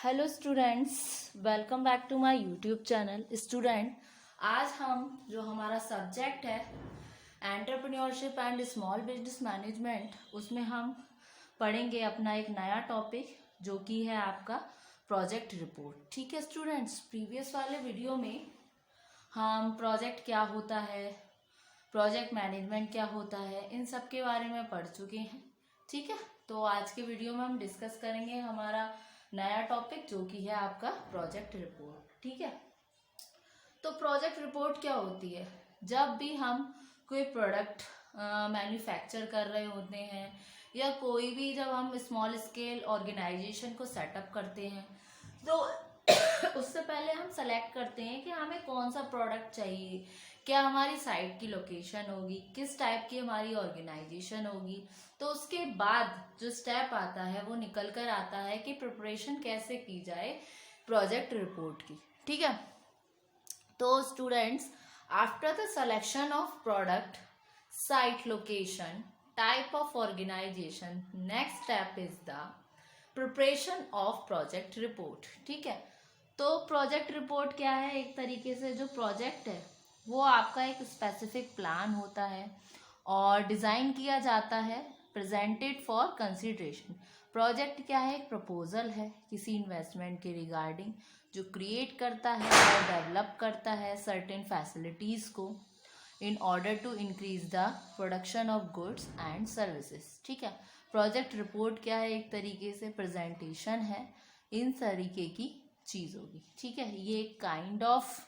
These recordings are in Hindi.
Hello students, welcome back to my YouTube channel. Student, आज हम जो हमारा सब्जेक्ट है entrepreneurship and small business management, उसमें हम पढ़ेंगे अपना एक नया टॉपिक जो कि है आपका प्रोजेक्ट रिपोर्ट। ठीक है स्टूडेंट्स, प्रीवियस वाले वीडियो में हम प्रोजेक्ट क्या होता है, प्रोजेक्ट मैनेजमेंट क्या होता है, इन सब के बारे में पढ़ चुके हैं। ठीक है, तो आज के वीडियो में हम डिस्कस करेंगे हमारा नया टॉपिक जो कि है आपका प्रोजेक्ट रिपोर्ट। ठीक है, तो प्रोजेक्ट रिपोर्ट क्या होती है? जब भी हम कोई प्रोडक्ट मैन्युफैक्चर कर रहे होते हैं या कोई भी जब हम स्मॉल स्केल ऑर्गेनाइजेशन को सेटअप करते हैं तो उससे पहले हम सेलेक्ट करते हैं कि हमें कौन सा प्रोडक्ट चाहिए, क्या हमारी साइट की लोकेशन होगी, किस टाइप की हमारी ऑर्गेनाइजेशन होगी। तो उसके बाद जो स्टेप आता है वो निकल कर आता है कि प्रिपरेशन कैसे की जाए प्रोजेक्ट रिपोर्ट की। ठीक है, तो students, after the selection of product, site location, type of organization, next step is the preparation of project report. ठीक है, तो प्रोजेक्ट रिपोर्ट क्या है? एक तरीके से जो प्रोजेक्ट है वो आपका एक स्पेसिफिक प्लान होता है और डिज़ाइन किया जाता है, प्रेजेंटेड फॉर कंसिडरेशन। प्रोजेक्ट क्या है? एक प्रपोजल है किसी इन्वेस्टमेंट के रिगार्डिंग, जो क्रिएट करता है और डेवलप करता है सर्टेन फैसिलिटीज़ को in order to increase the production of goods and services. ठीक है, प्रोजेक्ट रिपोर्ट क्या है? एक तरीके से प्रेजेंटेशन है इन तरीके की चीज़ों की। ठीक है, ये एक काइंड ऑफ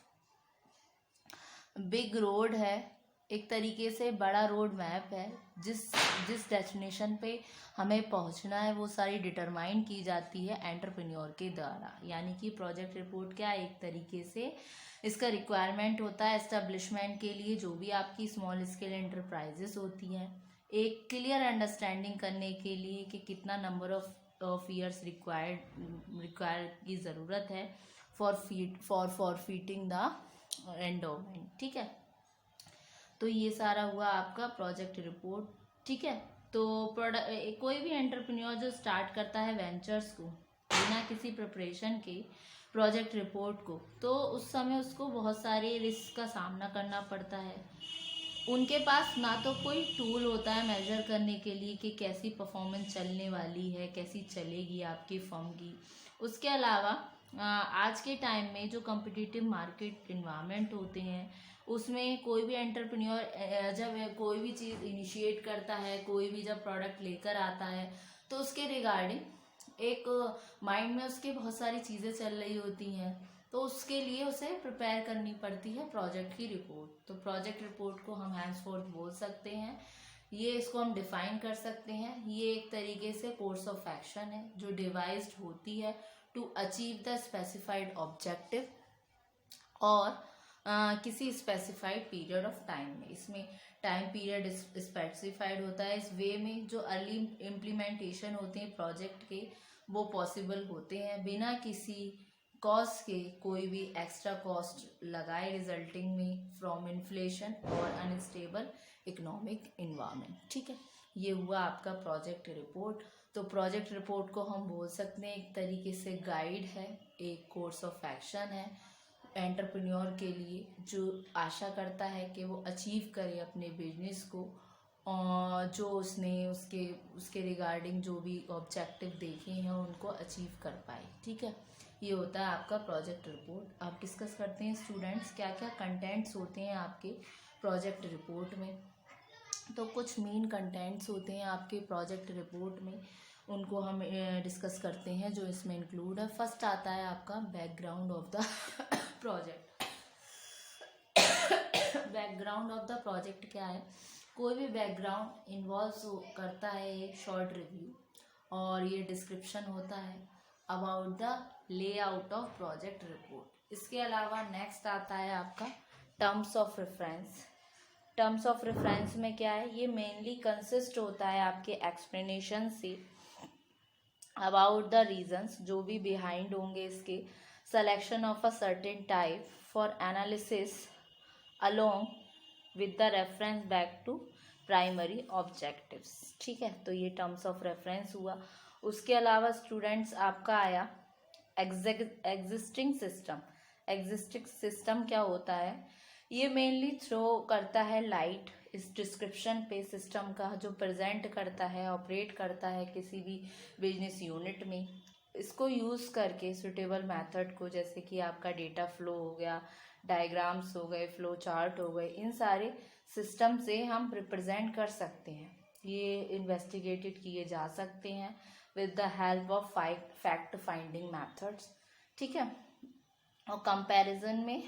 बिग रोड है, एक तरीके से बड़ा रोड मैप है। जिस जिस डेस्टिनेशन पे हमें पहुंचना है वो सारी डिटरमाइन की जाती है एंटरप्रेन्योर के द्वारा। यानी कि प्रोजेक्ट रिपोर्ट क्या एक तरीके से इसका रिक्वायरमेंट होता है एस्टेब्लिशमेंट के लिए, जो भी आपकी स्मॉल स्केल एंटरप्राइजेस होती हैं, एक क्लियर अंडरस्टैंडिंग करने के लिए कि कितना नंबर ऑफ ईयर्स रिक्वायर की ज़रूरत है फॉर फीटिंग द एंडोमेंट। ठीक है, तो ये सारा हुआ आपका प्रोजेक्ट रिपोर्ट। ठीक है, तो कोई भी एंटरप्रेन्योर जो स्टार्ट करता है वेंचर्स को बिना किसी प्रिपरेशन के प्रोजेक्ट रिपोर्ट को, तो उस समय उसको बहुत सारे रिस्क का सामना करना पड़ता है। उनके पास ना तो कोई टूल होता है मेजर करने के लिए कि कैसी परफॉर्मेंस चलने वाली है, कैसी चलेगी आपकी फर्म की। उसके अलावा आज के टाइम में जो कम्पिटिटिव मार्केट इन्वायरमेंट होते हैं उसमें कोई भी एंटरप्रेन्योर जब कोई भी चीज़ इनिशिएट करता है, कोई भी जब प्रोडक्ट लेकर आता है, तो उसके रिगार्डिंग एक माइंड में उसके बहुत सारी चीज़ें चल रही होती हैं, तो उसके लिए उसे प्रिपेयर करनी पड़ती है प्रोजेक्ट की रिपोर्ट। तो प्रोजेक्ट रिपोर्ट को हम हैंड्सफोर्थ बोल सकते हैं, ये इसको हम डिफाइन कर सकते हैं। ये एक तरीके से कोर्स ऑफ एक्शन है जो डिवाइज्ड होती है to achieve the specified objective और किसी स्पेसिफाइड पीरियड ऑफ टाइम में। इसमें टाइम पीरियड स्पेसिफाइड होता है। इस वे में जो अर्ली इम्प्लीमेंटेशन होते हैं प्रोजेक्ट के वो पॉसिबल होते हैं बिना किसी कॉस्ट के, कोई भी एक्स्ट्रा कॉस्ट लगाए, रिजल्टिंग में फ्रॉम इन्फ्लेशन और अनस्टेबल इकोनॉमिक इन्वायरमेंट। ठीक है, ये हुआ आपका प्रोजेक्ट रिपोर्ट। तो प्रोजेक्ट रिपोर्ट को हम बोल सकते हैं एक तरीके से गाइड है, एक कोर्स ऑफ एक्शन है एंटरप्रेन्योर के लिए, जो आशा करता है कि वो अचीव करे अपने बिजनेस को और जो उसने उसके उसके रिगार्डिंग जो भी ऑब्जेक्टिव देखे हैं उनको अचीव कर पाए। ठीक है, ये होता है आपका प्रोजेक्ट रिपोर्ट। आप डिस्कस करते हैं स्टूडेंट्स क्या क्या कंटेंट्स होते हैं आपके प्रोजेक्ट रिपोर्ट में। तो कुछ मेन कंटेंट्स होते हैं आपके प्रोजेक्ट रिपोर्ट में, उनको हम डिस्कस करते हैं जो इसमें इंक्लूड है। फर्स्ट आता है आपका background of the project. Background of the project क्या है? कोई भी बैकग्राउंड इन्वॉल्व करता है एक शॉर्ट रिव्यू और ये डिस्क्रिप्शन होता है about the layout of project report. इसके अलावा नेक्स्ट आता है आपका terms of reference. Terms of reference में क्या है? ये मेनली कंसिस्ट होता है आपके explanation say about the reasons जो भी बिहाइंड होंगे इसके, selection of a certain type for analysis along with the reference back to primary objectives। ठीक है, तो ये terms of reference हुआ। उसके अलावा स्टूडेंट्स आपका आया एग्जिस्टिंग सिस्टम क्या होता है, ये मेनली थ्रो करता है लाइट इस डिस्क्रिप्शन पे सिस्टम का, जो प्रेजेंट करता है, ऑपरेट करता है किसी भी बिजनेस यूनिट में। इसको यूज़ करके सुटेबल मेथड को, जैसे कि आपका डेटा फ्लो हो गया, डायग्राम्स हो गए, फ्लो चार्ट हो गए, इन सारे सिस्टम से हम रिप्रेजेंट कर सकते हैं। ये इन्वेस्टिगेटेड किए जा सकते हैं with the help of fact finding methods, ठीक है। और कंपैरिजन में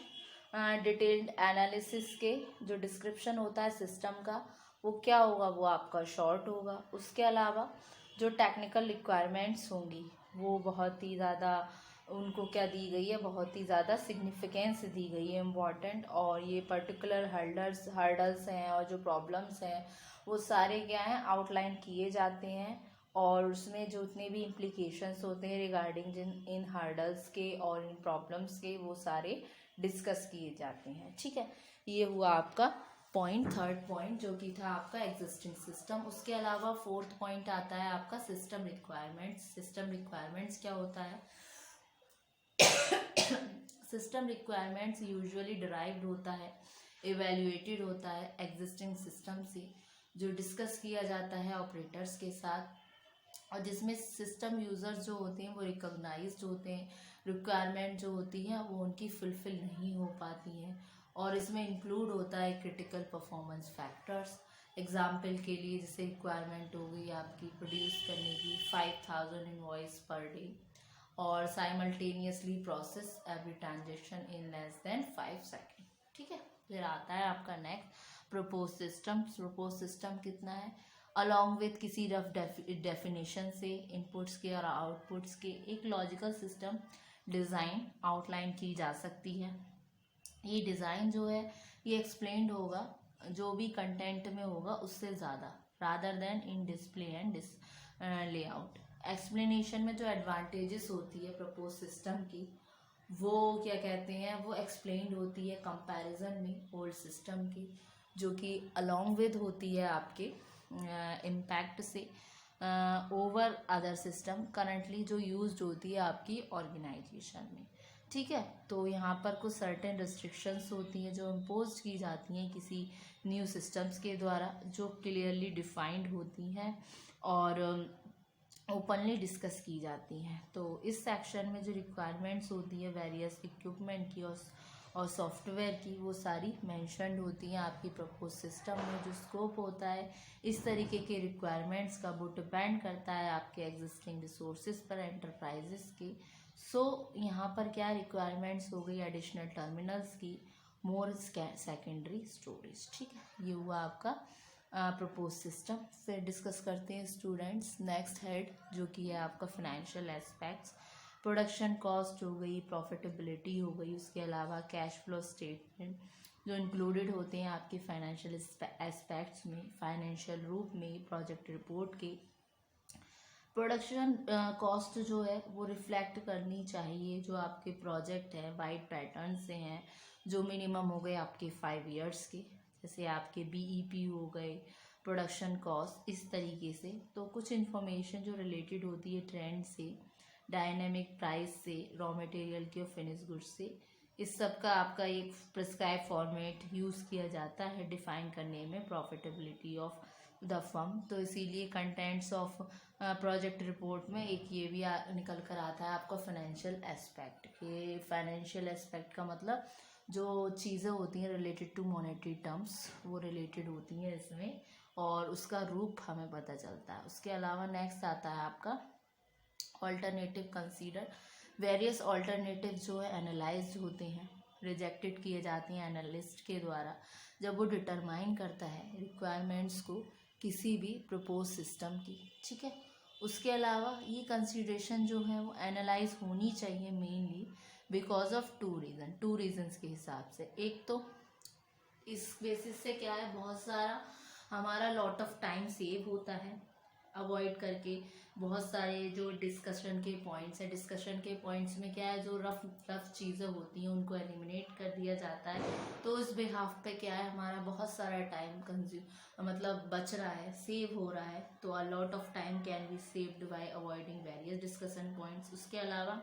डिटेल्ड एनालिसिस के जो डिस्क्रिप्शन होता है सिस्टम का, वो क्या होगा, वो आपका शॉर्ट होगा। उसके अलावा जो टेक्निकल रिक्वायरमेंट्स होंगी वो बहुत ही ज़्यादा, उनको क्या दी गई है, बहुत ही ज़्यादा सिग्निफिकेंस दी गई है, इम्पॉर्टेंट। और ये पर्टिकुलर हर्डल्स हैं और जो प्रॉब्लम्स हैं वो सारे क्या हैं, आउटलाइन किए जाते हैं। और उसमें जो उतने भी इम्प्लीकेशंस होते हैं रिगार्डिंग जिन इन हर्डल्स के और इन प्रॉब्लम्स के, वो सारे डिस्कस किए जाते हैं, ठीक है। ये हुआ आपका पॉइंट, थर्ड पॉइंट, जो कि था आपका एग्जिस्टिंग सिस्टम। उसके अलावा फोर्थ पॉइंट आता है आपका सिस्टम रिक्वायरमेंट्स। सिस्टम रिक्वायरमेंट्स क्या होता है? सिस्टम रिक्वायरमेंट्स यूजुअली डिराइव्ड होता है, इवेल्युएटेड होता है एग्जिस्टिंग सिस्टम से, जो डिस्कस किया जाता है ऑपरेटर्स के साथ, और जिसमें सिस्टम यूज़र्स जो होते हैं वो रिकॉग्नाइज्ड होते हैं, रिक्वायरमेंट जो होती हैं वो उनकी फुलफिल नहीं हो पाती हैं। और इसमें इंक्लूड होता है क्रिटिकल परफॉर्मेंस फैक्टर्स। एग्जाम्पल के लिए जैसे रिक्वायरमेंट हो गई आपकी प्रोड्यूस करने की 5000 इनवॉइस पर डे, और simultaneously process every transaction in less than 5 second, ठीक है। फिर आता है आपका next propose system. Propose system कितना है, अलॉन्ग विथ किसी रफ डेफिनेशन से इनपुट्स के और आउटपुट्स के एक लॉजिकल सिस्टम डिज़ाइन आउटलाइन की जा सकती है। ये डिज़ाइन जो है ये एक्सप्लेन्ड होगा जो भी कंटेंट में होगा उससे ज़्यादा, rather then in display and layout. Explanation में जो एडवांटेजेस होती है प्रपोज सिस्टम की, वो क्या कहते हैं, वो एक्सप्लेन्ड होती है कंपैरिजन में ओल्ड सिस्टम की, जो कि अलॉन्ग विद होती है आपके इम्पैक्ट से ओवर अदर सिस्टम करंटली जो यूज्ड होती है आपकी ऑर्गेनाइजेशन में, ठीक है। तो यहाँ पर कुछ सर्टेन रिस्ट्रिक्शंस होती हैं जो इम्पोज की जाती हैं किसी न्यू सिस्टम्स के द्वारा, जो क्लियरली डिफाइंड होती हैं और ओपनली डिस्कस की जाती हैं। तो इस सेक्शन में जो रिक्वायरमेंट्स होती है वेरियस इक्विपमेंट की और सॉफ्टवेयर की, वो सारी मेंशन्ड होती हैं आपकी प्रपोज सिस्टम में। जो स्कोप होता है इस तरीके के रिक्वायरमेंट्स का, वो डिपेंड करता है आपके एग्जिस्टिंग रिसोर्सेज पर एंटरप्राइजेस के। यहाँ पर क्या रिक्वायरमेंट्स हो गई, एडिशनल टर्मिनल्स की, मोर सेकेंडरी स्टोरेज, ठीक है। ये हुआ आपका प्रपोज सिस्टम। फिर डिस्कस करते हैं स्टूडेंट्स नेक्स्ट हेड, जो कि है आपका फाइनेंशियल एस्पेक्ट्स। प्रोडक्शन कॉस्ट हो गई, प्रॉफिटेबिलिटी हो गई, उसके अलावा कैश फ्लो स्टेटमेंट जो इंक्लूडेड होते हैं आपके फाइनेंशियल एस्पेक्ट्स में, फाइनेंशियल रूप में प्रोजेक्ट रिपोर्ट के। प्रोडक्शन कॉस्ट जो है वो रिफ्लेक्ट करनी चाहिए जो आपके प्रोजेक्ट हैं, वाइड पैटर्न से हैं, जो मिनिमम हो गए आपके 5 इयर्स के, जैसे आपके BEP हो गए, प्रोडक्शन कॉस्ट, इस तरीके से। तो कुछ इन्फॉर्मेशन जो रिलेटेड होती है ट्रेंड से, डायनेमिक प्राइस से, रॉ मटेरियल के और फिनिश गुड्स से, इस सब का आपका एक प्रिस्क्राइब फॉर्मेट यूज़ किया जाता है डिफाइन करने में प्रॉफिटेबिलिटी ऑफ द फर्म। तो इसीलिए कंटेंट्स ऑफ प्रोजेक्ट रिपोर्ट में एक ये भी निकल कर आता है आपका फाइनेंशियल एस्पेक्ट। ये फाइनेंशियल एस्पेक्ट का मतलब जो चीज़ें होती हैं रिलेटेड टू मॉनेटरी टर्म्स, वो रिलेटेड होती हैं इसमें, और उसका रूप हमें पता चलता है। उसके अलावा नेक्स्ट आता है आपका ऑल्टरनेटिव कंसीडर। वेरियस ऑल्टरनेटिव जो है एनालाइज होते हैं, रिजेक्टेड किए जाते हैं एनालिस्ट के द्वारा, जब वो डिटरमाइन करता है रिक्वायरमेंट्स को किसी भी प्रपोज सिस्टम की, ठीक है। उसके अलावा ये कंसीडरेशन जो है वो एनालाइज होनी चाहिए mainly because of two reasons के हिसाब से। एक तो इस बेसिस से क्या है, बहुत सारा हमारा लॉट ऑफ टाइम सेव होता है, अवॉइड करके बहुत सारे जो डिस्कशन के पॉइंट्स हैं, डिस्कशन के पॉइंट्स में क्या है, जो रफ चीज़ें होती हैं उनको एलिमिनेट कर दिया जाता है। तो इस बिहाफ पे क्या है, हमारा बहुत सारा टाइम मतलब बच रहा है, सेव हो रहा है। तो a lot of time can be saved by avoiding various discussion points. उसके अलावा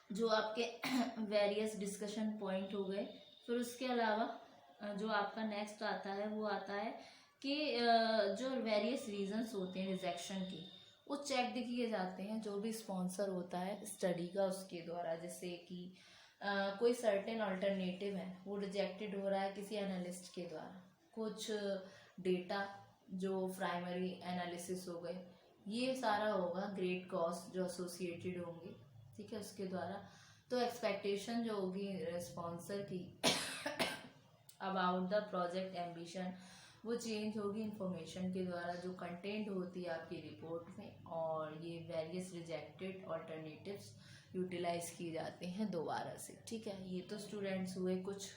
जो आपके वेरियस डिस्कशन पॉइंट हो गए। फिर उसके अलावा जो आपका नेक्स्ट आता है वो आता है कि जो वेरियस रीजंस होते हैं रिजेक्शन के, वो चेक किए जाते हैं जो भी स्पॉन्सर होता है स्टडी का उसके द्वारा। जैसे कि कोई सर्टेन अल्टरनेटिव है वो रिजेक्टेड हो रहा है किसी एनालिस्ट के द्वारा, कुछ डेटा जो प्राइमरी एनालिसिस हो गए, ये सारा होगा ग्रेट कॉस्ट जो एसोसिएटेड होंगे, ठीक है, उसके द्वारा। तो एक्सपेक्टेशन जो होगी स्पॉन्सर की अबाउट द प्रोजेक्ट एम्बिशन, वो चेंज होगी इंफॉर्मेशन के द्वारा जो कंटेंट होती है आपकी रिपोर्ट में, और ये वेरियस रिजेक्टेड ऑल्टरनेटिव्स यूटिलाइज किए जाते हैं दोबारा से, ठीक है। ये तो स्टूडेंट्स हुए कुछ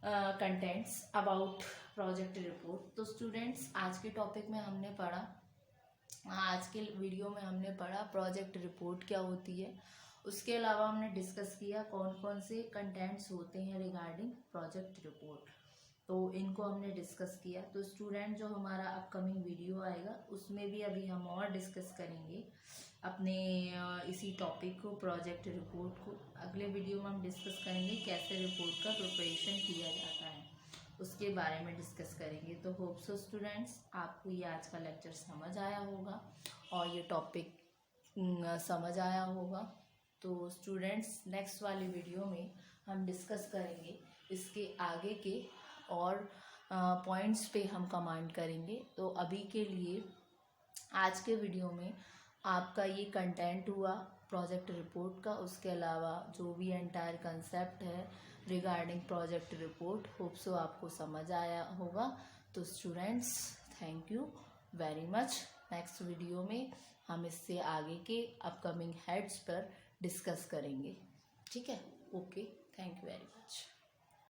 कंटेंट्स अबाउट प्रोजेक्ट रिपोर्ट। तो स्टूडेंट्स आज के टॉपिक में हमने पढ़ा, आज के वीडियो में हमने पढ़ा प्रोजेक्ट रिपोर्ट क्या होती है। उसके अलावा हमने डिस्कस किया कौन कौन से कंटेंट्स होते हैं रिगार्डिंग प्रोजेक्ट रिपोर्ट, तो इनको हमने डिस्कस किया। तो स्टूडेंट जो हमारा अपकमिंग वीडियो आएगा उसमें भी अभी हम और डिस्कस करेंगे अपने इसी टॉपिक को, प्रोजेक्ट रिपोर्ट को। अगले वीडियो में हम डिस्कस करेंगे कैसे रिपोर्ट का प्रिपरेशन किया जाता है, उसके बारे में डिस्कस करेंगे। तो होप सो स्टूडेंट्स आपको ये आज का लेक्चर समझ आया होगा और ये टॉपिक समझ आया होगा। तो स्टूडेंट्स नेक्स्ट वाली वीडियो में हम डिस्कस करेंगे इसके आगे के और पॉइंट्स पे हम कमेंट करेंगे। तो अभी के लिए आज के वीडियो में आपका ये कंटेंट हुआ प्रोजेक्ट रिपोर्ट का, उसके अलावा जो भी एंटायर कंसेप्ट है regarding project report, hope so आपको समझ आया होगा। तो students thank you very much. Next video में हम इससे आगे के अपकमिंग हेड्स पर डिस्कस करेंगे, ठीक है। Okay, thank you very much.